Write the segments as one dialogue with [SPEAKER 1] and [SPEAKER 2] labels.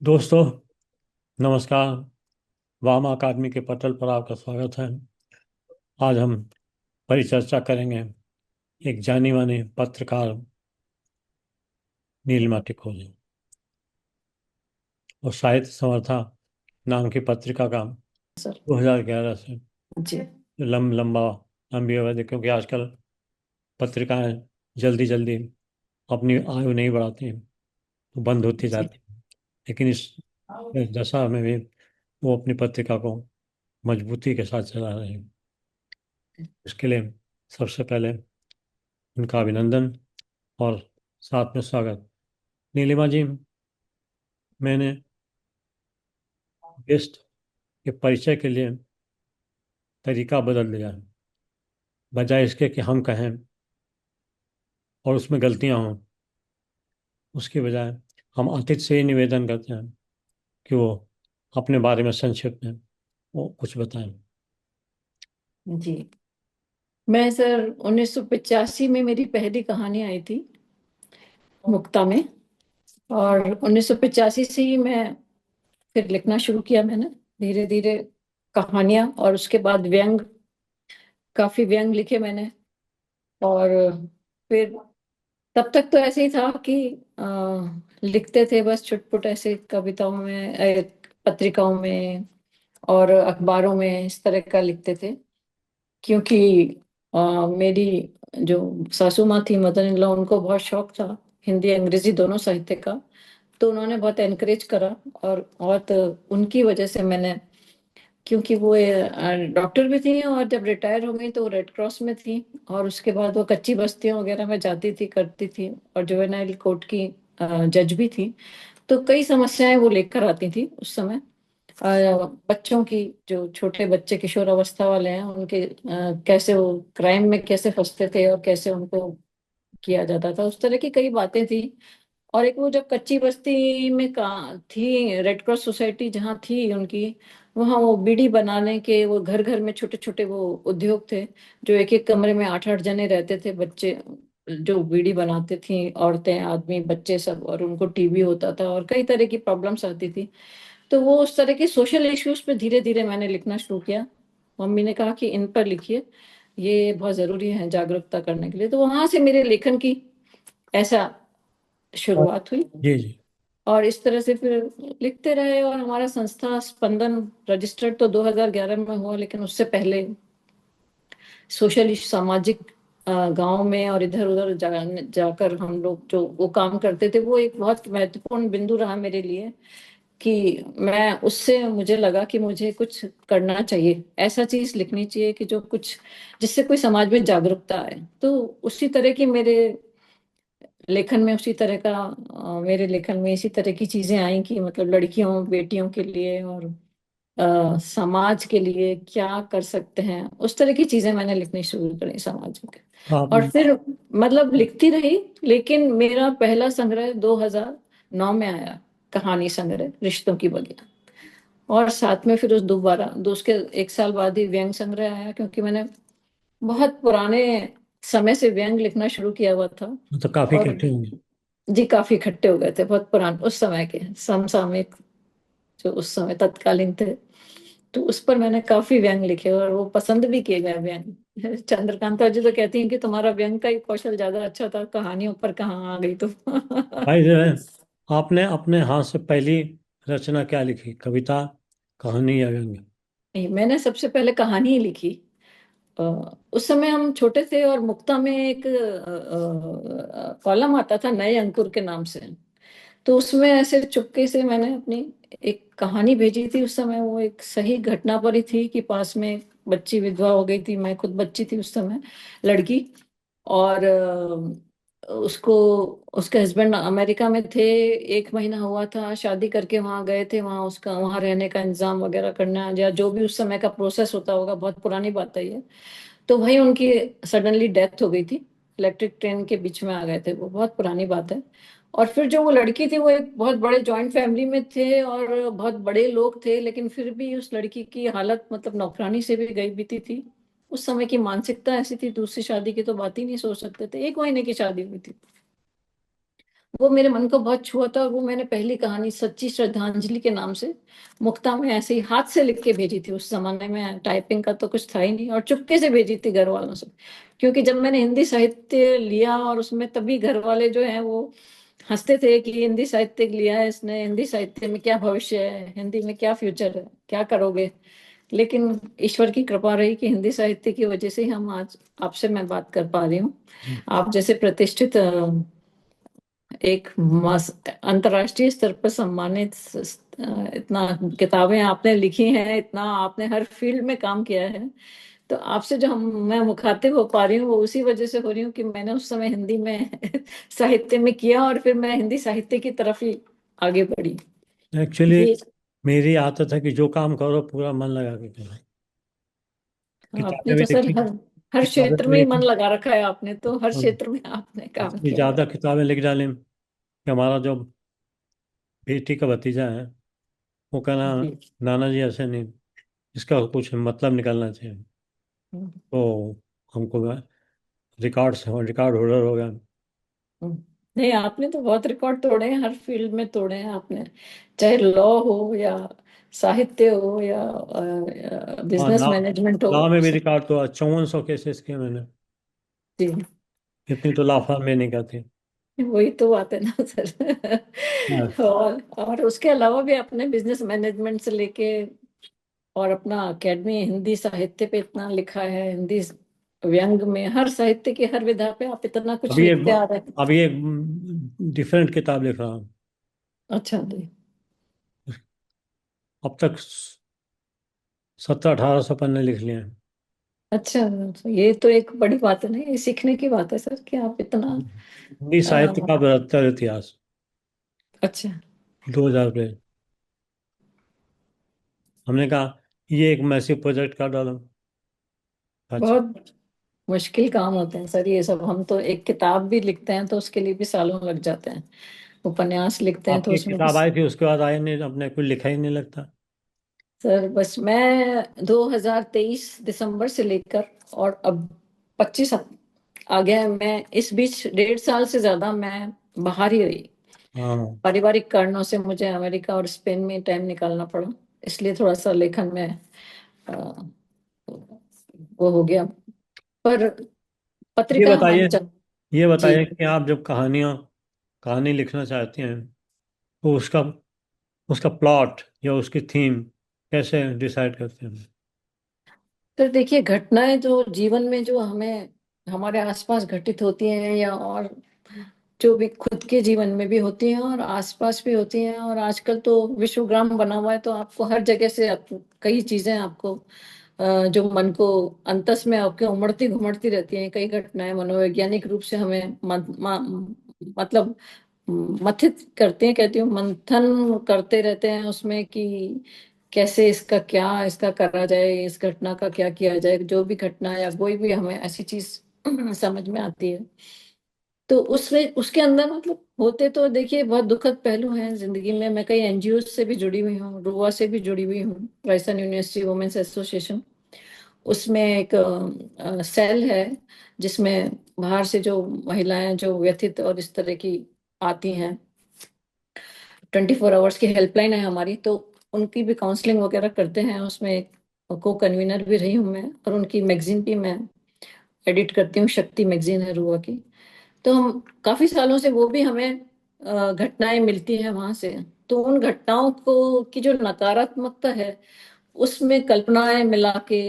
[SPEAKER 1] दोस्तों, नमस्कार। वामा अकादमी के पटल पर आपका स्वागत है। आज हम परिचर्चा करेंगे एक जानी मानी पत्रकार नीलिमा टिकोली और साहित्य समर्था नाम की पत्रिका का
[SPEAKER 2] सर।
[SPEAKER 1] 2011 से
[SPEAKER 2] जी।
[SPEAKER 1] लंबी अवधि, क्योंकि आजकल पत्रिकाएं जल्दी जल्दी अपनी आयु नहीं बढ़ाती हैं तो बंद होती
[SPEAKER 2] जी।
[SPEAKER 1] जाती हैं। लेकिन इस दशा में भी वो अपनी पत्रिका को मजबूती के साथ चला रहे हैं। इसके लिए सबसे पहले उनका अभिनंदन और साथ में स्वागत। नीलिमा जी, मैंने गेस्ट के परिचय के लिए तरीका बदल दिया है। बजाय इसके कि हम कहें और उसमें गलतियां हों, उसके बजाय हम अतिथि से ही निवेदन करते हैं कि वो अपने बारे में संक्षिप्त में वो कुछ बताएं।
[SPEAKER 2] जी। मैं सर 1985 में मेरी पहली कहानी आई थी मुक्ता में। और 1985 से ही मैं फिर लिखना शुरू किया। मैंने धीरे धीरे कहानियां और उसके बाद व्यंग, काफी व्यंग लिखे मैंने। और फिर तब तक तो ऐसे ही था कि लिखते थे बस छुटपुट ऐसे कविताओं में, पत्रिकाओं में और अखबारों में इस तरह का लिखते थे। क्योंकि मेरी जो सासू माँ थी, मदर इन लॉ, उनको बहुत शौक था हिंदी अंग्रेजी दोनों साहित्य का। तो उन्होंने बहुत एनकरेज करा और बहुत उनकी वजह से मैंने, क्योंकि वो डॉक्टर भी थी और जब रिटायर हो गई तो वो रेड क्रॉस में थी। और उसके बाद वो कच्ची बस्तियों वगैरह में जाती थी, करती थी, और जुवेनाइल कोर्ट की जज भी थी। तो कई समस्याएं वो लेकर आती थी उस समय। बच्चों की, जो छोटे बच्चे किशोर अवस्था वाले हैं उनके, कैसे वो क्राइम में कैसे फंसते थे और कैसे उनको किया जाता था, उस तरह की कई बातें थी। और एक वो जब कच्ची बस्ती में का थी, रेड क्रॉस सोसाइटी जहाँ थी उनकी, वहाँ वो बीड़ी बनाने के वो घर घर में छोटे छोटे वो उद्योग थे। जो एक एक कमरे में आठ आठ जने रहते थे बच्चे, जो बीड़ी बनाते थी, औरतें आदमी बच्चे सब। और उनको टीबी होता था और कई तरह की प्रॉब्लम्स आती थी। तो वो उस तरह के सोशल इश्यूज पे धीरे धीरे मैंने लिखना शुरू किया। मम्मी ने कहा कि इन पर लिखिए, ये बहुत जरूरी है जागरूकता करने के लिए। तो वहां से मेरे लेखन की ऐसा
[SPEAKER 1] और
[SPEAKER 2] शुरुआत हुई।
[SPEAKER 1] जी जी।
[SPEAKER 2] और इस तरह से फिर लिखते रहे। और हमारा संस्था स्पंदन रजिस्टर्ड तो 2011 में हुआ, लेकिन उससे पहले सोशल सामाजिक गांव में और इधर उधर जाकर हम लोग जो वो काम करते थे, वो एक बहुत महत्वपूर्ण बिंदु रहा मेरे लिए। कि मैं उससे मुझे लगा कि मुझे कुछ करना चाहिए, ऐसा चीज लिखनी चाहिए कि जो कुछ, जिससे कोई समाज में जागरूकता आए। तो उसी तरह की मेरे लेखन में, उसी तरह का मेरे लेखन में इसी तरह की चीजें आई कि मतलब लड़कियों बेटियों के लिए और समाज के लिए क्या कर सकते हैं, उस तरह की चीजें मैंने लिखनी शुरू करी समाज के।
[SPEAKER 1] आप
[SPEAKER 2] और फिर मतलब लिखती रही। लेकिन मेरा पहला संग्रह 2009 में आया, कहानी संग्रह रिश्तों की बगिया। और साथ में फिर उस दोबारा दो उसके एक साल बाद ही व्यंग संग्रह आया, क्योंकि मैंने बहुत पुराने समय से व्यंग लिखना शुरू किया हुआ था।
[SPEAKER 1] तो काफी
[SPEAKER 2] और
[SPEAKER 1] इकट्ठे होंगे।
[SPEAKER 2] जी, काफी इकट्ठे हो गए थे, बहुत पुराने उस समय के समसामयिक, जो उस समय तत्कालीन थे। तो उस पर मैंने काफी व्यंग लिखे और वो पसंद भी किए गए व्यंग। चंद्रकांता जी तो कहती हैं कि तुम्हारा व्यंग का ही कौशल ज्यादा अच्छा था, कहानियों पर कहाँ आ गई तुम।
[SPEAKER 1] भाई जो है, आपने अपने हाथ से पहली रचना क्या लिखी? कविता, कहानी या व्यंग्य?
[SPEAKER 2] नहीं, मैंने सबसे पहले कहानी ही लिखी। अ, उस समय हम छोटे थे और मुक्ता में एक कॉलम आता था नए अंकुर के नाम से। तो उसमें ऐसे चुपके से मैंने अपनी एक कहानी भेजी थी। उस समय वो एक सही घटना पर ही थी कि पास में एक बच्ची विधवा हो गई थी, मैं खुद बच्ची थी उस समय, लड़की। और उसको, उसके हस्बैंड अमेरिका में थे, एक महीना हुआ था शादी करके वहां गए थे, वहां उसका वहां रहने का इंतजाम वगैरह करना, या जो भी उस समय का प्रोसेस होता होगा, बहुत पुरानी बात है ये। तो वहीं उनकी सडनली डेथ हो गई थी, इलेक्ट्रिक ट्रेन के बीच में आ गए थे, वो बहुत पुरानी बात है। और फिर जो वो लड़की थी, वो एक बहुत बड़े जॉइंट फैमिली में थे और बहुत बड़े लोग थे, लेकिन फिर भी उस लड़की की हालत मतलब नौकरानी से भी गई बीती थी। उस समय की मानसिकता ऐसी थी, दूसरी शादी की तो बात ही नहीं सोच सकते थे, एक महीने की शादी हुई थी। वो मेरे मन को बहुत छुआ था, और वो मैंने पहली कहानी सच्ची श्रद्धांजलि के नाम से मुक्ता में ऐसे ही हाथ से लिख के भेजी थी। उस जमाने में टाइपिंग का तो कुछ था ही नहीं, और चुपके से भेजी थी घर वालों से। क्योंकि जब मैंने हिंदी साहित्य लिया, और उसमें तभी घर वाले जो हैं वो हंसते थे कि हिंदी साहित्य लिया है इसने, हिंदी साहित्य में क्या भविष्य है, हिंदी में क्या फ्यूचर है, क्या करोगे। लेकिन ईश्वर की कृपा रही कि हिंदी साहित्य की वजह से ही हम आज आपसे मैं बात कर पा रही हूँ। आप जैसे प्रतिष्ठित एक अंतर्राष्ट्रीय स्तर पर सम्मानित इतना किताबें आपने लिखी हैं, इतना आपने हर फील्ड में काम किया है। तो आपसे जो हम मैं मुखातिब हो पा रही हूँ वो उसी वजह से हो रही हूँ कि मैंने उस समय हिंदी में साहित्य में किया, और फिर मैं हिंदी साहित्य की तरफ ही आगे बढ़ी।
[SPEAKER 1] एक्चुअली
[SPEAKER 2] ये
[SPEAKER 1] मेरी आदत है कि जो काम करो पूरा मन लगा के करो।
[SPEAKER 2] आपने
[SPEAKER 1] किताबें भी
[SPEAKER 2] तो सर
[SPEAKER 1] लिखी,
[SPEAKER 2] हर हर
[SPEAKER 1] किताबें
[SPEAKER 2] क्षेत्र
[SPEAKER 1] भी
[SPEAKER 2] में ही मन
[SPEAKER 1] लिखी,
[SPEAKER 2] लगा रखा है आपने, तो हर
[SPEAKER 1] हम
[SPEAKER 2] क्षेत्र में आपने काम
[SPEAKER 1] इतनी
[SPEAKER 2] किया है।
[SPEAKER 1] ज़्यादा किताबें लिख डाली कि हमारा जो बेटी का भतीजा है वो कहना,
[SPEAKER 2] जी।
[SPEAKER 1] नाना जी ऐसे नहीं, इसका कुछ मतलब निकलना चाहिए। तो हमको रिकॉर्ड रिकॉर्ड होल्डर हो गया।
[SPEAKER 2] नहीं, आपने तो बहुत रिकॉर्ड तोड़े हैं, हर फील्ड में तोड़े हैं आपने। चाहे लॉ हो, या साहित्य हो, या
[SPEAKER 1] हाँ,
[SPEAKER 2] बिजनेस मैनेजमेंट हो।
[SPEAKER 1] लॉ में भी रिकॉर्ड तो 5400 केसेस किए मैंने।
[SPEAKER 2] जी।
[SPEAKER 1] इतनी तो लॉ फर्म में नहीं करती।
[SPEAKER 2] वही तो बात है ना सर।
[SPEAKER 1] हाँ।
[SPEAKER 2] और उसके अलावा भी अपने बिजनेस मैनेजमेंट से लेके, और अपना अकेडमी हिंदी साहित्य पे इतना लिखा है, हिंदी व्यंग में हर साहित्य की हर विधा पे आप इतना कुछ
[SPEAKER 1] अभी
[SPEAKER 2] लिखते
[SPEAKER 1] एक
[SPEAKER 2] आ रहे हैं।
[SPEAKER 1] अभी एक डिफरेंट किताब लिख रहा हूँ।
[SPEAKER 2] अच्छा जी।
[SPEAKER 1] अब तक 1700-1800 पन्ने लिख लिए हैं।
[SPEAKER 2] अच्छा, तो ये तो एक बड़ी बात है ना, ये सीखने की बात है सर कि आप इतना
[SPEAKER 1] हिंदी साहित्य
[SPEAKER 2] अ,
[SPEAKER 1] का बृहत्तर इतिहास,
[SPEAKER 2] अच्छा।
[SPEAKER 1] 2000 पेज। हमने कहा ये एक मैसिव प्रोजेक्ट का डाला। अच्छा।
[SPEAKER 2] बहुत मुश्किल काम होते हैं सर ये सब। हम तो एक किताब भी लिखते हैं तो उसके लिए भी सालों लग जाते हैं। उपन्यास लिखते हैं तो
[SPEAKER 1] आपकी एक
[SPEAKER 2] उसमें भी।
[SPEAKER 1] किताब आई थी, उसके बाद आई नहीं, अपने कुछ लिखा ही नहीं लगता।
[SPEAKER 2] सर बस मैं 2023 दिसंबर से लेकर, और अब 25 आ गया है। मैं इस बीच 1.5 साल से ज्यादा मैं बाहर ही रही।
[SPEAKER 1] हाँ।
[SPEAKER 2] पारिवारिक कारणों से मुझे अमेरिका और स्पेन में टाइम निकालना पड़ा, इसलिए थोड़ा सा लेखन में अ, वो हो गया। पर
[SPEAKER 1] ये
[SPEAKER 2] पत्रिका हमारी
[SPEAKER 1] बताइए
[SPEAKER 2] चल।
[SPEAKER 1] ये
[SPEAKER 2] जी।
[SPEAKER 1] बताइए कि आप जब कहानी लिखना चाहती हैं तो उसका उसका प्लॉट या उसकी थीम कैसे डिसाइड करते हैं?
[SPEAKER 2] तो देखिए, घटनाएं जो जीवन में जो हमें हमारे आसपास घटित होती हैं, या और जो भी खुद के जीवन में भी होती हैं और आसपास भी होती हैं, और आजकल तो विश्वग्राम बना हुआ है तो आपको हर जगह से कई चीजें आपको जो मन को अंतस में आपके उमड़ती घुमड़ती रहती हैं। कई घटनाएं मनोवैज्ञानिक रूप से हमें मतलब मथित करते हैं, कहती हूँ मंथन करते रहते हैं उसमें कि कैसे इसका करा जाए, इस घटना का क्या किया जाए। जो भी घटना या कोई भी हमें ऐसी चीज समझ में आती है, तो उसमें उसके अंदर मतलब होते तो देखिए बहुत दुखद पहलू हैं जिंदगी में। मैं कई एनजीओ से भी जुड़ी हुई हूँ, रुआ से भी जुड़ी हुई हूँ, राजस्थान यूनिवर्सिटी वुमेन्स एसोसिएशन। उसमें एक सेल है जिसमें बाहर से जो महिलाएं जो व्यथित और इस तरह की आती हैं, 24 आवर्स की हेल्पलाइन है हमारी, तो उनकी भी काउंसलिंग वगैरह करते हैं। उसमें को कन्वीनर भी रही हूँ मैं, और उनकी मैगजीन भी मैं एडिट करती हूँ, शक्ति मैगजीन है रुआ की। तो हम काफी सालों से वो भी हमें घटनाएं मिलती हैं वहां से। तो उन घटनाओं को की जो नकारात्मकता है उसमें कल्पनाएं मिला के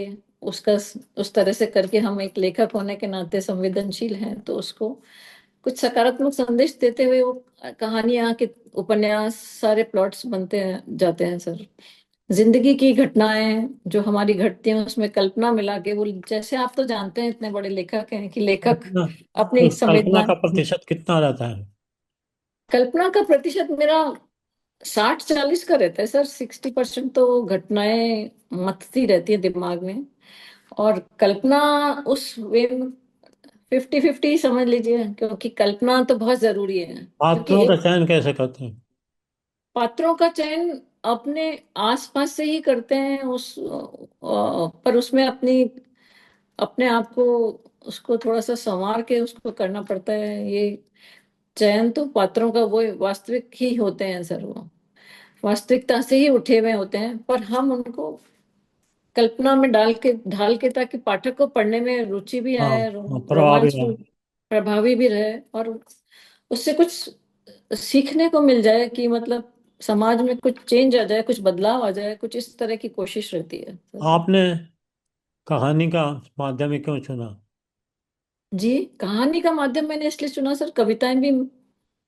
[SPEAKER 2] उसका उस तरह से करके, हम एक लेखक होने के नाते संवेदनशील हैं तो उसको कुछ सकारात्मक संदेश देते हुए वो कहानियां के उपन्यास सारे प्लॉट्स बनते हैं जाते हैं सर। जिंदगी की घटनाएं जो हमारी घटती हैं उसमें कल्पना मिला के वो, जैसे आप तो जानते हैं इतने बड़े लेखक हैं कि लेखक
[SPEAKER 1] कल्पना
[SPEAKER 2] अपनी
[SPEAKER 1] कल्पना
[SPEAKER 2] संवेदना।
[SPEAKER 1] का प्रतिशत कितना रहता है?
[SPEAKER 2] कल्पना का प्रतिशत मेरा 60-40 का रहता है सर। 60% तो घटनाएं मथती रहती है दिमाग में, और कल्पना उस वे में 50-50 समझ लीजिए, क्योंकि कल्पना तो बहुत जरूरी है। क्योंकि
[SPEAKER 1] पात्रों का
[SPEAKER 2] एक
[SPEAKER 1] चयन कैसे करते हैं?
[SPEAKER 2] पात्रों का चयन अपने आसपास से ही करते हैं, पर उसमें अपने आप को उसको थोड़ा सा संवार के उसको करना पड़ता है। ये चयन तो पात्रों का वो वास्तविक ही होते हैं सर, वो वास्तविकता से ही उठे हुए होते हैं, पर हम उनको कल्पना में ढाल के ताकि पाठक को पढ़ने में रुचि भी
[SPEAKER 1] हाँ
[SPEAKER 2] आए,
[SPEAKER 1] हाँ, प्रभावी
[SPEAKER 2] रोमांच
[SPEAKER 1] है।
[SPEAKER 2] भी, प्रभावी भी रहे, और उससे कुछ सीखने को मिल जाए कि मतलब समाज में कुछ चेंज आ जाए, कुछ बदलाव आ जाए, कुछ इस तरह की कोशिश रहती है सर।
[SPEAKER 1] आपने कहानी का माध्यम ही क्यों चुना?
[SPEAKER 2] जी, कहानी का माध्यम मैंने इसलिए चुना सर, कविताएं भी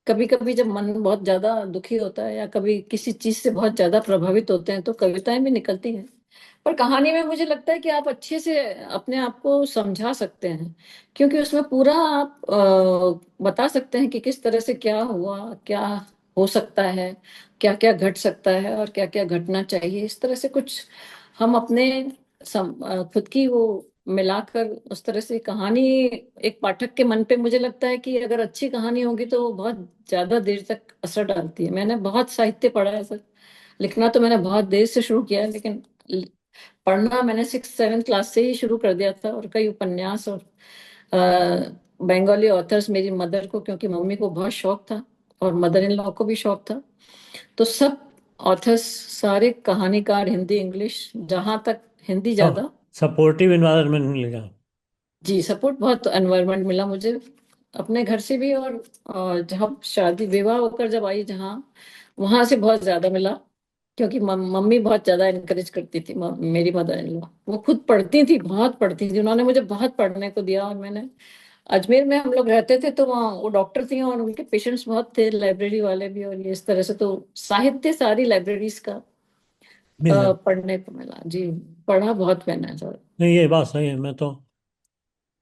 [SPEAKER 2] कभी कभी जब मन बहुत ज्यादा दुखी होता है या कभी किसी चीज से बहुत ज्यादा प्रभावित होते हैं तो कविताएं भी निकलती हैं। पर कहानी में मुझे लगता है कि आप अच्छे से अपने आप को समझा सकते हैं, क्योंकि उसमें पूरा आप बता सकते हैं कि किस तरह से क्या हुआ, क्या हो सकता है, क्या क्या घट सकता है और क्या क्या घटना चाहिए। इस तरह से कुछ हम अपने खुद की वो मिलाकर उस तरह से कहानी एक पाठक के मन पे, मुझे लगता है कि अगर अच्छी कहानी होगी तो वो बहुत ज्यादा देर तक असर डालती है। मैंने बहुत साहित्य पढ़ा है सर, लिखना तो मैंने बहुत देर से शुरू किया है, लेकिन पढ़ना मैंने 6 7 क्लास से ही शुरू कर दिया था। और कई उपन्यास और बंगाली ऑथर्स, मेरी मदर को, क्योंकि मम्मी को बहुत शौक था और मदर इन लॉ को भी शौक था, तो सब ऑथर्स, सारे कहानीकार, हिंदी इंग्लिश, जहां तक हिंदी
[SPEAKER 1] सब
[SPEAKER 2] ज्यादा।
[SPEAKER 1] सपोर्टिव इन्वायरमेंट मिलेगा।
[SPEAKER 2] जी, सपोर्ट बहुत एनवायरनमेंट मिला मुझे अपने घर से भी, और जब शादी विवाह होकर जब आई जहाँ, वहां से बहुत ज्यादा मिला, क्योंकि मम्मी बहुत ज्यादा इनकरेज करती थी। मेरी मदर इन लॉ वो खुद पढ़ती थी, बहुत पढ़ती थी, उन्होंने मुझे बहुत पढ़ने को दिया। और मैंने अजमेर में हम लोग रहते थे, तो वहाँ वो डॉक्टर थी और उनके पेशेंट्स बहुत थे, लाइब्रेरी वाले भी, और ये इस तरह से तो साहित्य सारी लाइब्रेरीज का
[SPEAKER 1] मिल जाए।
[SPEAKER 2] पढ़ने को मिला जी। पढ़ा बहुत मैंने सर।
[SPEAKER 1] नहीं, ये बात सही है। मैं तो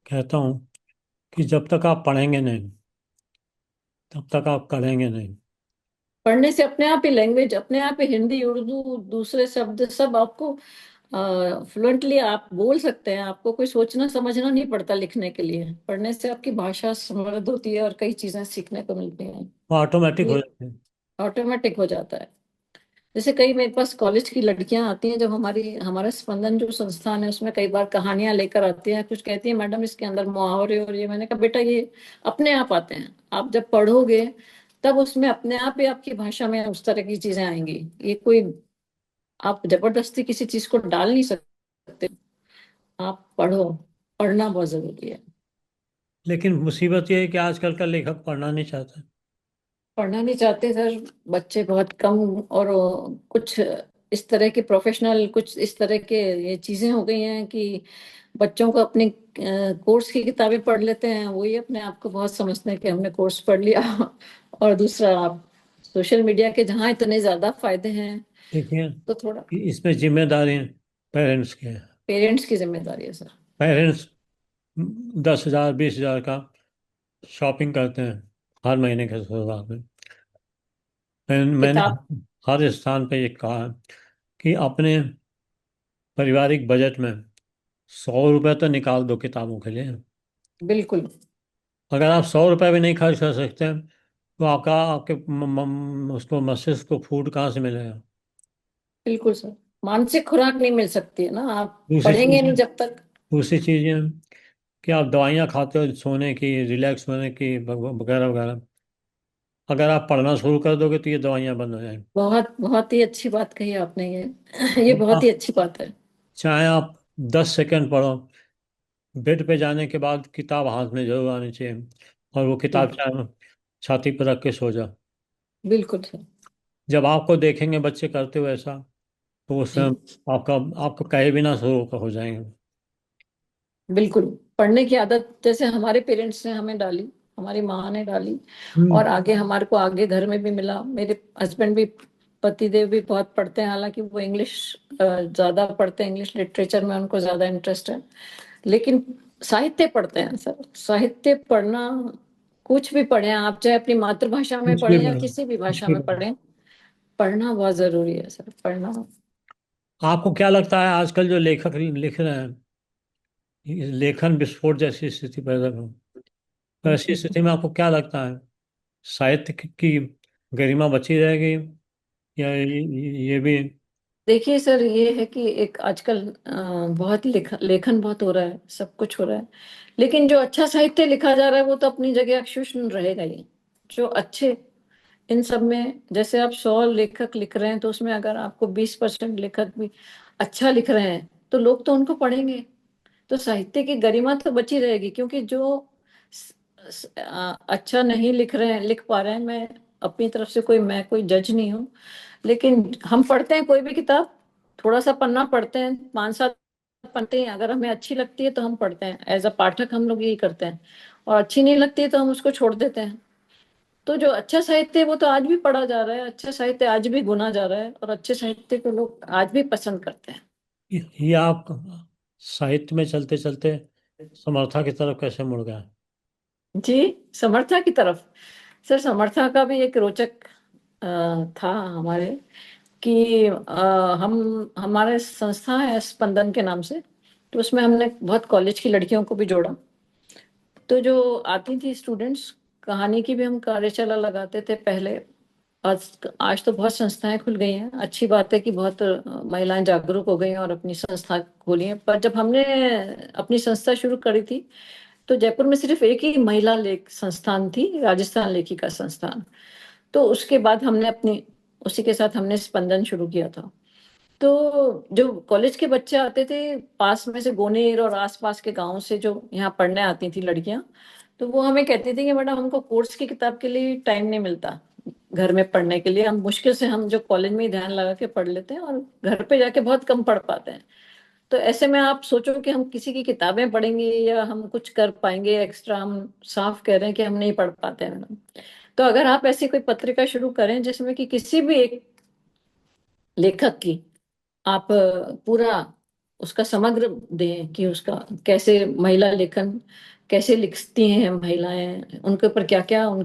[SPEAKER 1] कहता हूँ कि जब तक आप पढ़ेंगे नहीं तब तक आप करेंगे नहीं।
[SPEAKER 2] पढ़ने से अपने आप ही लैंग्वेज, अपने आप ही हिंदी उर्दू दूसरे शब्द सब आपको फ्लुएंटली आप बोल सकते हैं। आपको कोई सोचना समझना नहीं पड़ता लिखने के लिए। पढ़ने से आपकी भाषा समृद्ध होती है और कई चीजें सीखने को मिलती हैं।
[SPEAKER 1] वो ऑटोमेटिक हो
[SPEAKER 2] ये
[SPEAKER 1] जाते हैं।
[SPEAKER 2] ऑटोमेटिक हो जाता है। जैसे कई मेरे पास कॉलेज की लड़कियां आती हैं, जब हमारा स्पंदन जो संस्थान है उसमें कई बार कहानियां लेकर आती हैं, कुछ कहती है मैडम इसके अंदर मुहावरे और ये। मैंने कहा बेटा ये अपने आप आते हैं, आप जब पढ़ोगे तब उसमें अपने आप ही आपकी भाषा में उस तरह की चीजें आएंगी। ये कोई आप जबरदस्ती किसी चीज को डाल नहीं सकते। आप पढ़ो, पढ़ना बहुत जरूरी है।
[SPEAKER 1] लेकिन मुसीबत ये है कि आजकल का लेखक पढ़ना नहीं चाहता।
[SPEAKER 2] पढ़ना नहीं चाहते सर, बच्चे बहुत कम। और कुछ इस तरह के प्रोफेशनल, कुछ इस तरह के ये चीजें हो गई हैं कि बच्चों को अपने कोर्स की किताबें पढ़ लेते हैं, वही अपने आप को बहुत समझते हैं कि हमने कोर्स पढ़ लिया। और दूसरा, आप सोशल मीडिया के जहाँ इतने ज्यादा फायदे हैं,
[SPEAKER 1] देखिए
[SPEAKER 2] तो थोड़ा
[SPEAKER 1] कि इसमें जिम्मेदारी पेरेंट्स की है।
[SPEAKER 2] पेरेंट्स की जिम्मेदारी है सर।
[SPEAKER 1] पेरेंट्स 10,000 20,000 का शॉपिंग करते हैं हर महीने के शुरुआत में। मैंने
[SPEAKER 2] किताब,
[SPEAKER 1] हर स्थान पे ये कहा है कि अपने पारिवारिक बजट में 100 रुपये तो निकाल दो किताबों के लिए।
[SPEAKER 2] बिल्कुल
[SPEAKER 1] अगर आप 100 रुपये भी नहीं खर्च कर सकते तो आपके उसको मस्तिष्क को फूड कहाँ से मिलेगा?
[SPEAKER 2] बिल्कुल सर, मानसिक खुराक नहीं मिल सकती है ना, आप
[SPEAKER 1] दूसरी
[SPEAKER 2] पढ़ेंगे
[SPEAKER 1] चीज
[SPEAKER 2] नहीं जब तक।
[SPEAKER 1] दूसरी चीज ये है कि आप दवाइयाँ खाते हो सोने की, रिलैक्स होने की, वगैरह वगैरह। अगर आप पढ़ना शुरू कर दोगे तो ये दवाइयाँ बंद हो जाएंगी।
[SPEAKER 2] बहुत बहुत ही अच्छी बात कही आपने ये बहुत
[SPEAKER 1] हाँ,
[SPEAKER 2] ही अच्छी बात है।
[SPEAKER 1] चाहे आप 10 सेकंड पढ़ो, बेड पे जाने के बाद किताब हाथ में जरूर आनी चाहिए। और वो
[SPEAKER 2] जी,
[SPEAKER 1] किताब चाहे छाती पर रख के सो जाओ।
[SPEAKER 2] बिल्कुल सर।
[SPEAKER 1] जब आपको देखेंगे बच्चे करते हुए ऐसा, तो उस
[SPEAKER 2] जी,
[SPEAKER 1] समय आपका आपको कहे बिना शुरू हो जाएंगे।
[SPEAKER 2] बिल्कुल। पढ़ने की आदत जैसे हमारे पेरेंट्स ने हमें डाली, हमारी माँ ने डाली,
[SPEAKER 1] हम्म।
[SPEAKER 2] और आगे हमारे को आगे घर में भी मिला। मेरे हस्बैंड भी, पतिदेव भी बहुत पढ़ते हैं, हालांकि वो इंग्लिश ज्यादा पढ़ते हैं, इंग्लिश लिटरेचर में उनको ज्यादा इंटरेस्ट है, लेकिन साहित्य पढ़ते हैं सर। साहित्य पढ़ना, कुछ भी पढ़ें आप, चाहे अपनी मातृभाषा में
[SPEAKER 1] कुछ भी
[SPEAKER 2] पढ़ें या
[SPEAKER 1] पढ़ो,
[SPEAKER 2] किसी भी
[SPEAKER 1] कुछ
[SPEAKER 2] भाषा
[SPEAKER 1] भी
[SPEAKER 2] में
[SPEAKER 1] पढ़ो।
[SPEAKER 2] पढ़ें, पढ़ना बहुत जरूरी है सर, पढ़ना।
[SPEAKER 1] आपको क्या लगता है आजकल जो लेखक लिख रहे हैं, ये लेखन विस्फोट जैसी स्थिति पैदा हो, तो ऐसी स्थिति में आपको क्या लगता है, साहित्य की गरिमा बची रहेगी या ये भी?
[SPEAKER 2] देखिए सर, ये है कि एक आजकल बहुत लेखन बहुत हो रहा है, सब कुछ हो रहा है, लेकिन जो अच्छा साहित्य लिखा जा रहा है वो तो अपनी जगह अक्षुण्ण रहेगा ही। जो अच्छे, इन सब में जैसे आप 100 लेखक लिख रहे हैं तो उसमें अगर आपको 20% लेखक भी अच्छा लिख रहे हैं तो लोग तो उनको पढ़ेंगे, तो साहित्य की गरिमा तो बची रहेगी। क्योंकि जो अच्छा नहीं लिख रहे हैं, लिख पा रहे हैं, मैं अपनी तरफ से मैं कोई जज नहीं हूँ, लेकिन हम पढ़ते हैं कोई भी किताब, थोड़ा सा पन्ना पढ़ते हैं, 5-7 पढ़ते हैं, अगर हमें अच्छी लगती है तो हम पढ़ते हैं, एज अ पाठक हम लोग यही करते हैं, और अच्छी नहीं लगती है तो हम उसको छोड़ देते हैं। तो जो अच्छा साहित्य है वो तो आज भी पढ़ा जा रहा है, अच्छा साहित्य आज भी गुना जा रहा है, और अच्छे साहित्य को लोग आज भी पसंद करते हैं।
[SPEAKER 1] ये आप साहित्य में चलते चलते समर्था की तरफ कैसे मुड़ गए?
[SPEAKER 2] जी, समर्था की तरफ। सर, समर्था का भी एक रोचक था हमारे, कि हम हमारे संस्था है स्पंदन के नाम से, तो उसमें हमने बहुत कॉलेज की लड़कियों को भी जोड़ा। तो जो आती थी स्टूडेंट्स, कहानी की भी हम कार्यशाला लगाते थे पहले। आज आज तो बहुत संस्थाएं खुल गई हैं, अच्छी बात है कि बहुत महिलाएं जागरूक हो गई हैं और अपनी संस्था खोली हैं। पर जब हमने अपनी संस्था शुरू करी थी तो जयपुर में सिर्फ एक ही महिला लेख संस्थान थी, राजस्थान लेखिका संस्थान। तो उसके बाद हमने अपनी, उसी के साथ हमने स्पंदन शुरू किया था। तो जो कॉलेज के बच्चे आते थे पास में से, गोनेर और आसपास के गांव से, जो यहाँ पढ़ने आती थी लड़कियां, तो वो हमें कहती थी कि मैडम, हमको कोर्स की किताब के लिए टाइम नहीं मिलता, घर में पढ़ने के लिए हम मुश्किल से, हम जो कॉलेज में ही ध्यान लगा के पढ़ लेते हैं और घर पे जाके बहुत कम पढ़ पाते हैं। तो ऐसे में आप सोचो कि हम किसी की किताबें पढ़ेंगे या हम कुछ कर पाएंगे एक्स्ट्रा, हम साफ कह रहे हैं कि हम नहीं पढ़ पाते हैं मैडम। तो अगर आप ऐसी कोई पत्रिका शुरू करें जिसमें कि किसी भी एक लेखक की आप पूरा उसका समग्र दें, कि उसका कैसे महिला लेखन, कैसे लिखती हैं महिलाएं, उनके ऊपर क्या क्या उन।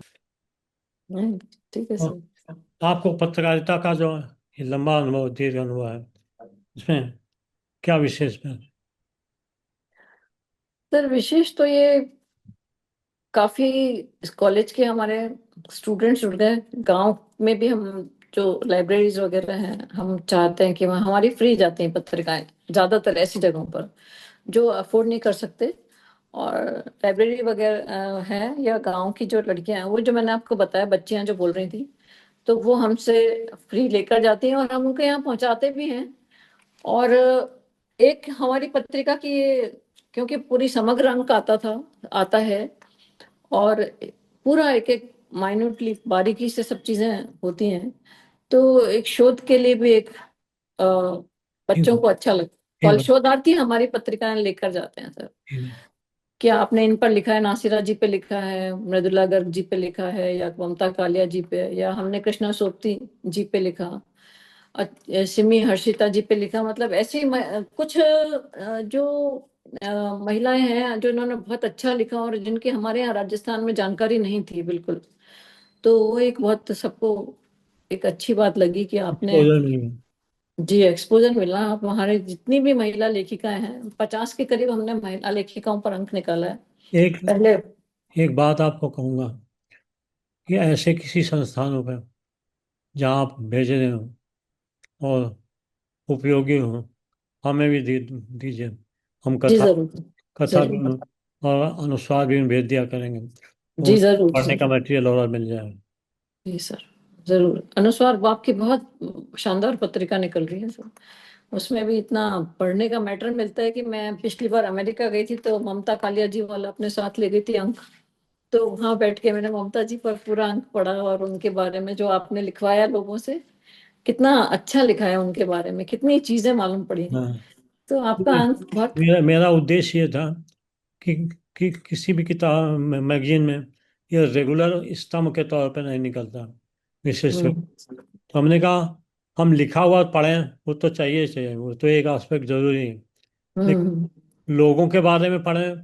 [SPEAKER 2] ठीक है
[SPEAKER 1] और
[SPEAKER 2] सर।
[SPEAKER 1] आपको पत्रकारिता का जो ये लंबा अनुभव, दीर्घ अनुभव है, इसमें क्या विशेष है?
[SPEAKER 2] सर, विशेष तो ये काफी इस कॉलेज के हमारे स्टूडेंट्स जुड़ गए, गांव में भी हम जो लाइब्रेरीज वगैरह हैं, हम चाहते हैं कि वहाँ हमारी फ्री जाती हैं पत्रिकाएं, ज्यादातर ऐसी जगहों पर जो अफोर्ड नहीं कर सकते। और लाइब्रेरी वगैरह है, या गांव की जो लड़कियां हैं, वो जो मैंने आपको बताया, बच्चियां जो बोल रही थी, तो वो हमसे फ्री लेकर जाती हैं और हम उनको यहाँ पहुंचाते भी हैं। और एक हमारी पत्रिका की क्योंकि पूरी समग्र अंक आता है, और पूरा एक एक माइन्यूटली बारीकी से सब चीजें होती हैं, तो एक शोध के लिए भी एक अ,
[SPEAKER 1] ठीक
[SPEAKER 2] बच्चों को अच्छा लगता।
[SPEAKER 1] ठीक
[SPEAKER 2] कल
[SPEAKER 1] बात।
[SPEAKER 2] शोधार्थी हमारी पत्रिकाएं लेकर जाते हैं सर।
[SPEAKER 1] ठीक है।
[SPEAKER 2] क्या आपने इन पर लिखा है, नासिरा जी पे लिखा है, मृदुला गर्ग जी पे लिखा है, या ममता कालिया जी पे, या हमने कृष्णा सोपती जी पे लिखा, सिमी हर्षिता जी पे लिखा, मतलब ऐसी कुछ जो महिलाएं हैं जो इन्होंने बहुत अच्छा लिखा और जिनकी हमारे यहाँ राजस्थान में जानकारी नहीं थी बिल्कुल। तो वो एक बहुत सबको एक अच्छी बात लगी कि आपने,
[SPEAKER 1] एक्सपोजर मिल गया।
[SPEAKER 2] जी, एक्सपोजर मिला। आप हमारे जितनी भी महिला लेखिकाएं हैं, 50 के करीब हमने महिला लेखिकाओं पर अंक निकाला है
[SPEAKER 1] एक
[SPEAKER 2] पहले।
[SPEAKER 1] एक बात आपको कहूँगा कि ऐसे किसी संस्थानों पर जहाँ आप भेजे दें और उपयोगी हो, हमें भी दीजिए। हम
[SPEAKER 2] जी
[SPEAKER 1] कथा
[SPEAKER 2] जरूर।
[SPEAKER 1] कथा भी
[SPEAKER 2] जरूर।
[SPEAKER 1] और अनुस्वार भी भेज दिया करेंगे, तो
[SPEAKER 2] जी
[SPEAKER 1] उनको
[SPEAKER 2] जरूर
[SPEAKER 1] पढ़ने
[SPEAKER 2] सर।
[SPEAKER 1] का मटेरियल और मिल जाएगा।
[SPEAKER 2] जी सर, जरूर। अनुस्वार बाप की बहुत शानदार पत्रिका निकल रही है सर। उसमें भी इतना पढ़ने का मैटर मिलता है कि मैं पिछली बार अमेरिका गई थी तो ममता कालिया जी वाला अपने साथ ले गई थी अंक। तो वहां बैठ के मैंने ममता जी पर पूरा अंक पढ़ा, और उनके बारे में जो आपने लिखवाया लोगों से, कितना अच्छा लिखा है उनके बारे में, कितनी चीजें मालूम पड़ी हैं।
[SPEAKER 1] हाँ।
[SPEAKER 2] तो आपका
[SPEAKER 1] मे-
[SPEAKER 2] अंक बहुत।
[SPEAKER 1] मेरा उद्देश्य ये था कि किसी भी किताब मैगजीन में ये रेगुलर स्तंभ के तौर पर नहीं निकलता, विशेष रूप।
[SPEAKER 2] हम्म।
[SPEAKER 1] तो हमने कहा हम लिखा हुआ पढ़ें, वो तो चाहिए चाहिए, वो तो एक एस्पेक्ट जरूरी है,
[SPEAKER 2] हम्म।
[SPEAKER 1] लेकिन लोगों के बारे में पढ़ें,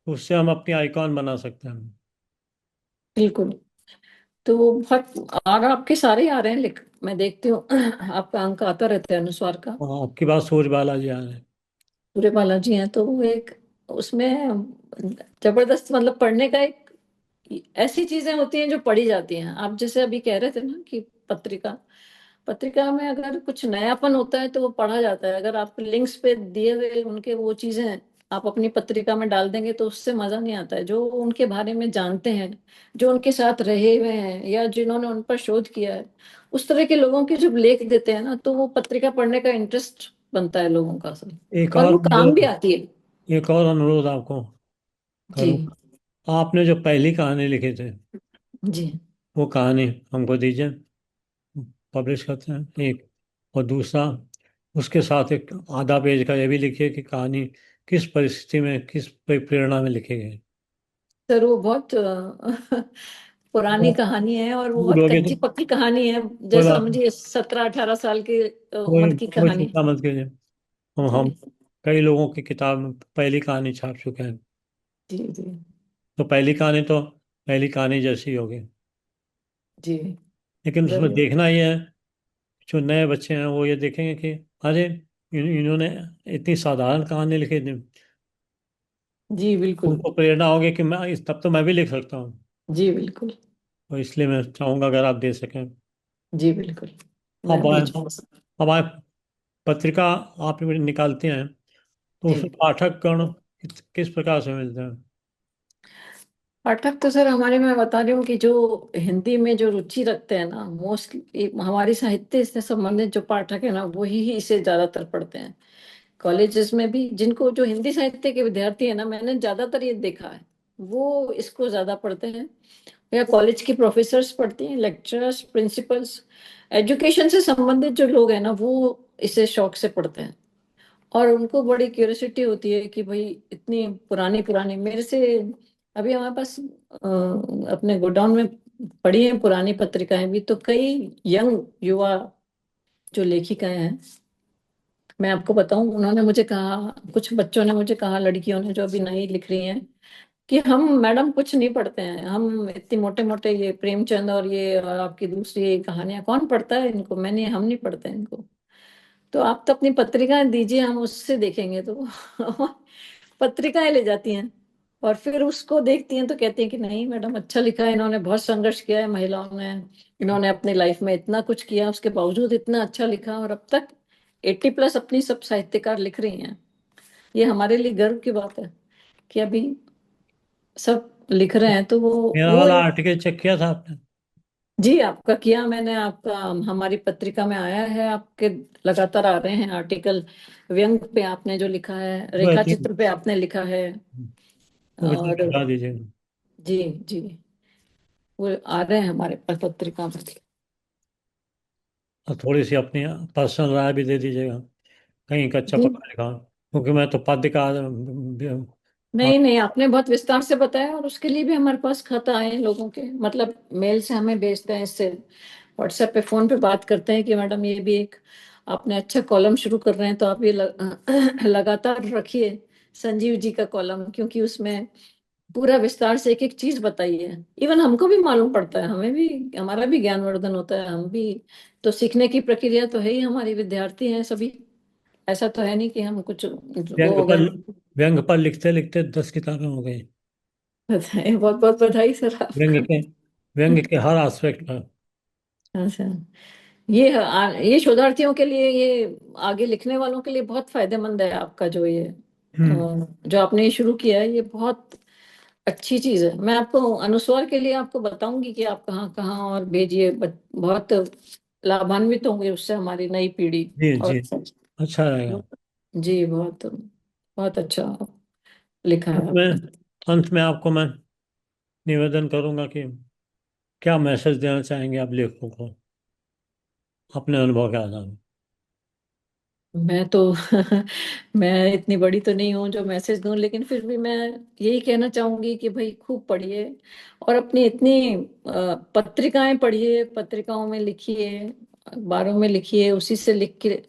[SPEAKER 1] उससे हम अपनी आइकॉन बना सकते हैं।
[SPEAKER 2] बिल्कुल। तो वो बहुत, और आपके सारे आ रहे हैं लिख, मैं देखती हूँ आपका अंक आता रहता है अनुस्वार का।
[SPEAKER 1] हाँ, आपकी बात सोच बालाजी आ रहे हैं।
[SPEAKER 2] पूरे बालाजी हैं तो वो एक उसमें जबरदस्त, मतलब पढ़ने का एक, ऐसी चीजें होती हैं जो पढ़ी जाती हैं। आप जैसे अभी कह रहे थे ना कि पत्रिका पत्रिका में अगर कुछ नयापन होता है तो वो पढ़ा जाता है, अगर आप लिंक्स पे दिए हुए उनके वो चीजें आप अपनी पत्रिका में डाल देंगे तो उससे मजा नहीं आता है। जो उनके बारे में जानते हैं, जो उनके साथ रहे हुए हैं या जिन्होंने उन पर शोध किया है, उस तरह के लोगों के जब लेख देते हैं ना, तो वो पत्रिका पढ़ने का इंटरेस्ट बनता है लोगों का असल।
[SPEAKER 1] एक
[SPEAKER 2] और
[SPEAKER 1] और
[SPEAKER 2] वो काम भी
[SPEAKER 1] अनुरोध,
[SPEAKER 2] आती है।
[SPEAKER 1] एक और अनुरोध आपको
[SPEAKER 2] जी।
[SPEAKER 1] करूँ। आपने जो पहली कहानी लिखी थी,
[SPEAKER 2] जी।
[SPEAKER 1] वो कहानी हमको दीजिए, पब्लिश करते हैं एक। और दूसरा, उसके साथ एक आधा पेज का ये भी लिखिए कि कहानी किस परिस्थिति में, किस प्रेरणा में लिखी गई।
[SPEAKER 2] सर वो बहुत पुरानी
[SPEAKER 1] वो
[SPEAKER 2] कहानी है और वो बहुत
[SPEAKER 1] भूलोगे तो
[SPEAKER 2] कच्ची पक्की कहानी है।
[SPEAKER 1] कोई
[SPEAKER 2] जैसे
[SPEAKER 1] बात नहीं,
[SPEAKER 2] समझिए 17-18 साल की
[SPEAKER 1] कोई
[SPEAKER 2] उम्र की
[SPEAKER 1] कोई
[SPEAKER 2] कहानी।
[SPEAKER 1] चिंता मत कीजिए। हम
[SPEAKER 2] जी।
[SPEAKER 1] कई लोगों की किताब में पहली कहानी छाप चुके हैं।
[SPEAKER 2] जी। जी।
[SPEAKER 1] तो पहली कहानी तो पहली कहानी जैसी होगी।
[SPEAKER 2] जी।
[SPEAKER 1] लेकिन उसमें
[SPEAKER 2] जरूर।
[SPEAKER 1] देखना ये है, जो नए बच्चे हैं वो ये देखेंगे कि अरे इन्होंने इतनी साधारण कहानी लिखी थी।
[SPEAKER 2] जी बिल्कुल।
[SPEAKER 1] उनको प्रेरणा होगी कि मैं इस तब तो मैं भी लिख सकता हूँ।
[SPEAKER 2] जी बिल्कुल।
[SPEAKER 1] तो इसलिए मैं चाहूँगा अगर आप दे सकें।
[SPEAKER 2] जी बिल्कुल। मैं
[SPEAKER 1] अब आए,
[SPEAKER 2] भेजूंगा।
[SPEAKER 1] अब आए पत्रिका आप निकालते हैं, तो
[SPEAKER 2] जी।
[SPEAKER 1] उसमें पाठकगण किस प्रकार से मिलते हैं?
[SPEAKER 2] पाठक तो सर हमारे, मैं बता रही हूँ कि जो हिंदी में जो रुचि रखते हैं ना, मोस्टली हमारी साहित्य से संबंधित जो पाठक है ना, वही ही इसे ज्यादातर पढ़ते हैं। कॉलेजेस में भी जिनको, जो हिंदी साहित्य के विद्यार्थी है ना, मैंने ज्यादातर ये देखा है, वो इसको ज्यादा पढ़ते हैं। या कॉलेज के प्रोफेसर्स पढ़ते हैं, लेक्चरर्स, प्रिंसिपल्स, एजुकेशन से संबंधित जो लोग हैं ना, वो इसे शौक से पढ़ते हैं। और उनको बड़ी क्यूरियोसिटी होती है कि भाई इतनी पुरानी पुरानी, मेरे से अभी हमारे पास अपने गोडाउन में पड़ी हैं पुरानी पत्रिकाएं भी, तो कई यंग युवा जो लेखिकाएं हैं, मैं आपको बताऊं, उन्होंने मुझे कहा, कुछ बच्चों ने मुझे कहा, लड़कियों ने जो अभी नई लिख रही हैं, कि हम मैडम कुछ नहीं पढ़ते हैं, हम इतने मोटे मोटे ये प्रेमचंद और ये और आपकी दूसरी कहानियां कौन पढ़ता है इनको, मैंने, हम नहीं पढ़ते हैं इनको। तो आप तो अपनी पत्रिकाएं दीजिए, हम उससे देखेंगे। तो पत्रिकाएं ले जाती हैं और फिर उसको देखती हैं तो कहती हैं कि नहीं मैडम, अच्छा लिखा है, इन्होंने बहुत संघर्ष किया है, महिलाओं ने, इन्होंने अपनी लाइफ में इतना कुछ किया, उसके बावजूद इतना अच्छा लिखा, और अब तक 80+ अपनी सब साहित्यकार लिख रही हैं। ये हमारे लिए गर्व की बात है कि अभी सब लिख रहे हैं। तो
[SPEAKER 1] मेरा
[SPEAKER 2] वो
[SPEAKER 1] वाला
[SPEAKER 2] एक,
[SPEAKER 1] आर्टिकल चेक किया था आपने?
[SPEAKER 2] जी आपका किया मैंने, आपका हमारी पत्रिका में आया है, आपके लगातार आ रहे हैं आर्टिकल। व्यंग पे आपने जो लिखा है,
[SPEAKER 1] वो
[SPEAKER 2] रेखा
[SPEAKER 1] ऐसे
[SPEAKER 2] चित्र पे आपने लिखा है।
[SPEAKER 1] वो भी
[SPEAKER 2] और
[SPEAKER 1] दिखा दीजिएगा।
[SPEAKER 2] जी। जी वो आ रहे हैं हमारे पास पत्रिका में।
[SPEAKER 1] और थोड़ी सी अपनी पर्सनल राय भी दे दीजिएगा, कहीं कच्चा
[SPEAKER 2] जी।
[SPEAKER 1] पक्का लिखा, क्योंकि मैं तो पद का हाँ।
[SPEAKER 2] नहीं नहीं, आपने बहुत विस्तार से बताया, और उसके लिए भी हमारे पास खत आए हैं लोगों के, मतलब मेल से हमें भेजते हैं, इससे व्हाट्सएप पे, फोन पे बात करते हैं कि मैडम ये भी एक आपने अच्छा कॉलम शुरू कर रहे हैं, तो आप ये लगातार रखिए, संजीव जी का कॉलम, क्योंकि उसमें पूरा विस्तार से एक एक चीज बताई है। इवन हमको भी मालूम पड़ता है, हमें भी, हमारा भी ज्ञानवर्धन होता है, हम भी तो सीखने की प्रक्रिया तो है ही, हमारी विद्यार्थी हैं सभी। ऐसा तो है नहीं कि हम कुछ
[SPEAKER 1] व्यंग
[SPEAKER 2] वो
[SPEAKER 1] पर
[SPEAKER 2] अगर।
[SPEAKER 1] व्यंग पर लिखते लिखते 10 किताबें हो गई।
[SPEAKER 2] बताए, बहुत बहुत बधाई सर
[SPEAKER 1] व्यंग
[SPEAKER 2] आपको।
[SPEAKER 1] के व्यंग के हर एस्पेक्ट पर।
[SPEAKER 2] अच्छा। ये शोधार्थियों के लिए, ये आगे लिखने वालों के लिए बहुत फायदेमंद है आपका जो ये
[SPEAKER 1] हम्म।
[SPEAKER 2] जो आपने ये शुरू किया है, ये बहुत अच्छी चीज है। मैं आपको अनुस्वार के लिए आपको बताऊंगी कि आप कहाँ कहाँ और भेजिए, बहुत लाभान्वित होंगे उससे हमारी नई पीढ़ी।
[SPEAKER 1] जी जी,
[SPEAKER 2] और
[SPEAKER 1] अच्छा रहेगा।
[SPEAKER 2] जी बहुत बहुत अच्छा लिखा है
[SPEAKER 1] अंत में,
[SPEAKER 2] आपने।
[SPEAKER 1] अंत में आपको मैं निवेदन करूंगा कि क्या मैसेज देना चाहेंगे आप लेखकों को अपने अनुभव के आधार में?
[SPEAKER 2] मैं तो मैं इतनी बड़ी तो नहीं हूँ जो मैसेज दूं, लेकिन फिर भी मैं यही कहना चाहूंगी कि भाई खूब पढ़िए, और अपनी इतनी पत्रिकाएं पढ़िए, पत्रिकाओं में लिखिए, अखबारों में लिखिए, उसी से लिख के,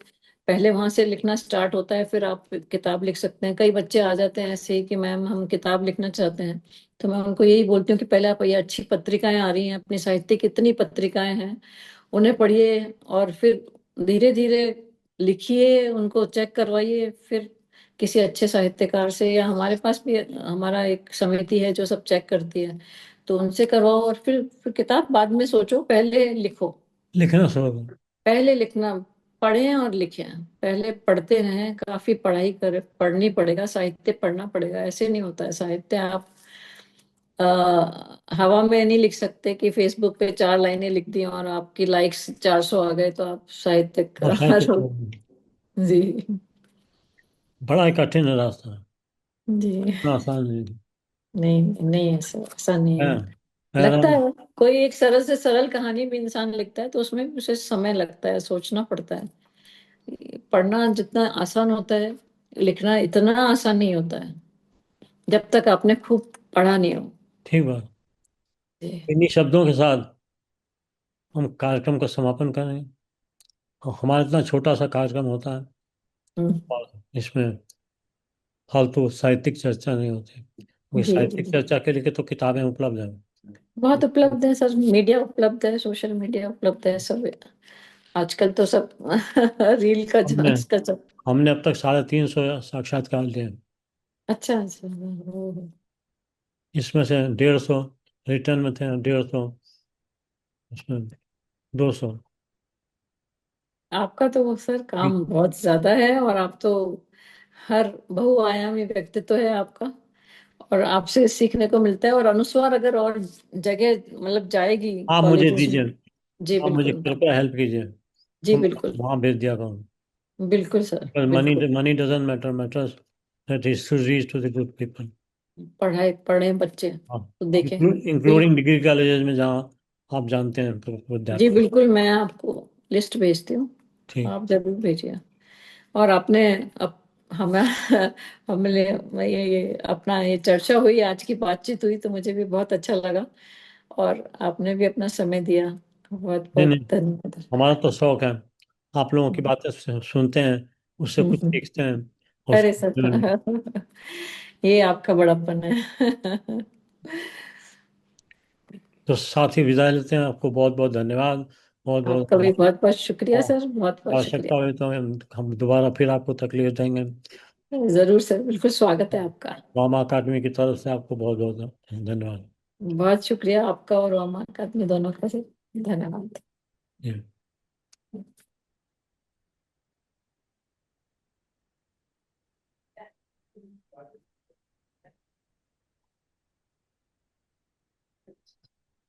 [SPEAKER 2] पहले वहां से लिखना स्टार्ट होता है, फिर आप किताब लिख सकते हैं। कई बच्चे आ जाते हैं ऐसे ही कि मैम हम किताब लिखना चाहते हैं, तो मैं उनको यही बोलती हूँ कि पहले आप, ये अच्छी पत्रिकाएं आ रही हैं, अपनी साहित्य की इतनी पत्रिकाएं हैं, उन्हें पढ़िए, और फिर धीरे धीरे लिखिए, उनको चेक करवाइए, फिर किसी अच्छे साहित्यकार से, या हमारे पास भी हमारा एक समिति है जो सब चेक करती है, तो उनसे करवाओ, और फिर किताब बाद में सोचो, पहले लिखो।
[SPEAKER 1] लिखना शुरू करो।
[SPEAKER 2] पहले लिखना पढ़ें और लिखें। पहले पढ़ते रहें, काफी पढ़ाई कर पढ़नी पड़ेगा, साहित्य पढ़ना पड़ेगा। ऐसे नहीं होता है साहित्य। आप हवा में नहीं लिख सकते कि फेसबुक पे 4 लाइनें लिख दी और आपकी लाइक्स 400 आ गए तो आप
[SPEAKER 1] और साहित्य
[SPEAKER 2] साहित्यकार हो।
[SPEAKER 1] तो
[SPEAKER 2] जी।
[SPEAKER 1] बड़ा ही कठिन रास्ता है,
[SPEAKER 2] जी।
[SPEAKER 1] इतना आसान नहीं है।
[SPEAKER 2] नहीं नहीं, ऐसा ऐसा नहीं है। लगता
[SPEAKER 1] हैरान।
[SPEAKER 2] है कोई एक सरल से सरल कहानी भी इंसान लिखता है तो उसमें भी उसे समय लगता है, सोचना पड़ता है। पढ़ना जितना आसान होता है, लिखना इतना आसान नहीं होता है जब तक आपने खूब पढ़ा नहीं हो।
[SPEAKER 1] ठीक बात।
[SPEAKER 2] जी।
[SPEAKER 1] इन्हीं शब्दों के साथ हम कार्यक्रम का समापन करेंगे। और हमारा इतना छोटा सा कार्यक्रम होता है
[SPEAKER 2] हम्म,
[SPEAKER 1] और इसमें फालतू साहित्यिक चर्चा नहीं होती, क्योंकि
[SPEAKER 2] जी
[SPEAKER 1] साहित्यिक
[SPEAKER 2] जी।
[SPEAKER 1] चर्चा के लिए तो किताबें उपलब्ध हैं।
[SPEAKER 2] बहुत उपलब्ध है सर, मीडिया उपलब्ध है, सोशल मीडिया उपलब्ध है सब। आजकल तो सब रील का
[SPEAKER 1] हमने
[SPEAKER 2] जांच का सब।
[SPEAKER 1] हमने अब तक 350 साक्षात्कार लिए हैं।
[SPEAKER 2] अच्छा अच्छा। हम्म।
[SPEAKER 1] इसमें से 150 रिटर्न में थे, 150 उसमें 200।
[SPEAKER 2] आपका तो सर काम बहुत ज्यादा है, और आप तो हर बहुआयामी व्यक्तित्व है आपका। और आपसे सीखने को मिलता है, और अनुस्वार अगर और जगह मतलब जाएगी
[SPEAKER 1] आप मुझे
[SPEAKER 2] कॉलेजेस
[SPEAKER 1] दीजिए,
[SPEAKER 2] में। जी
[SPEAKER 1] आप मुझे
[SPEAKER 2] बिल्कुल।
[SPEAKER 1] कृपया हेल्प कीजिए,
[SPEAKER 2] जी
[SPEAKER 1] तो मैं
[SPEAKER 2] बिल्कुल।
[SPEAKER 1] वहाँ भेज दिया करूँ।
[SPEAKER 2] बिल्कुल सर
[SPEAKER 1] मनी
[SPEAKER 2] बिल्कुल।
[SPEAKER 1] Money doesn't matter, matters that is to reach to the good people.
[SPEAKER 2] पढ़ाई पढ़े बच्चे
[SPEAKER 1] हाँ,
[SPEAKER 2] तो देखें।
[SPEAKER 1] इंक्लूडिंग
[SPEAKER 2] बिल्कुल।
[SPEAKER 1] डिग्री कॉलेजेस में जहाँ आप जानते हैं तो
[SPEAKER 2] जी
[SPEAKER 1] विद्यार्थी।
[SPEAKER 2] बिल्कुल, मैं आपको लिस्ट भेजती हूँ,
[SPEAKER 1] ठीक।
[SPEAKER 2] आप जरूर भेजिए। और आपने अब हमें हमने ये अपना ये चर्चा हुई, आज की बातचीत हुई तो मुझे भी बहुत अच्छा लगा। और आपने भी अपना समय दिया, बहुत
[SPEAKER 1] नहीं
[SPEAKER 2] बहुत
[SPEAKER 1] नहीं,
[SPEAKER 2] धन्यवाद।
[SPEAKER 1] हमारा तो शौक है, आप लोगों की बातें सुनते हैं, उससे कुछ
[SPEAKER 2] हम्म।
[SPEAKER 1] सीखते हैं और
[SPEAKER 2] अरे सर ये आपका बड़प्पन है।
[SPEAKER 1] तो साथ ही विदाई लेते हैं। आपको बहुत बहुत धन्यवाद, बहुत बहुत
[SPEAKER 2] आपका भी बहुत बहुत शुक्रिया
[SPEAKER 1] और
[SPEAKER 2] सर, बहुत बहुत
[SPEAKER 1] आवश्यकता
[SPEAKER 2] शुक्रिया।
[SPEAKER 1] हुई तो हम दोबारा फिर आपको तकलीफ देंगे।
[SPEAKER 2] जरूर सर, बिल्कुल स्वागत है आपका।
[SPEAKER 1] रामा अकादमी की तरफ से आपको बहुत बहुत धन्यवाद।
[SPEAKER 2] बहुत शुक्रिया आपका और रोमा का, अपने दोनों का सर। धन्यवाद।
[SPEAKER 1] जी।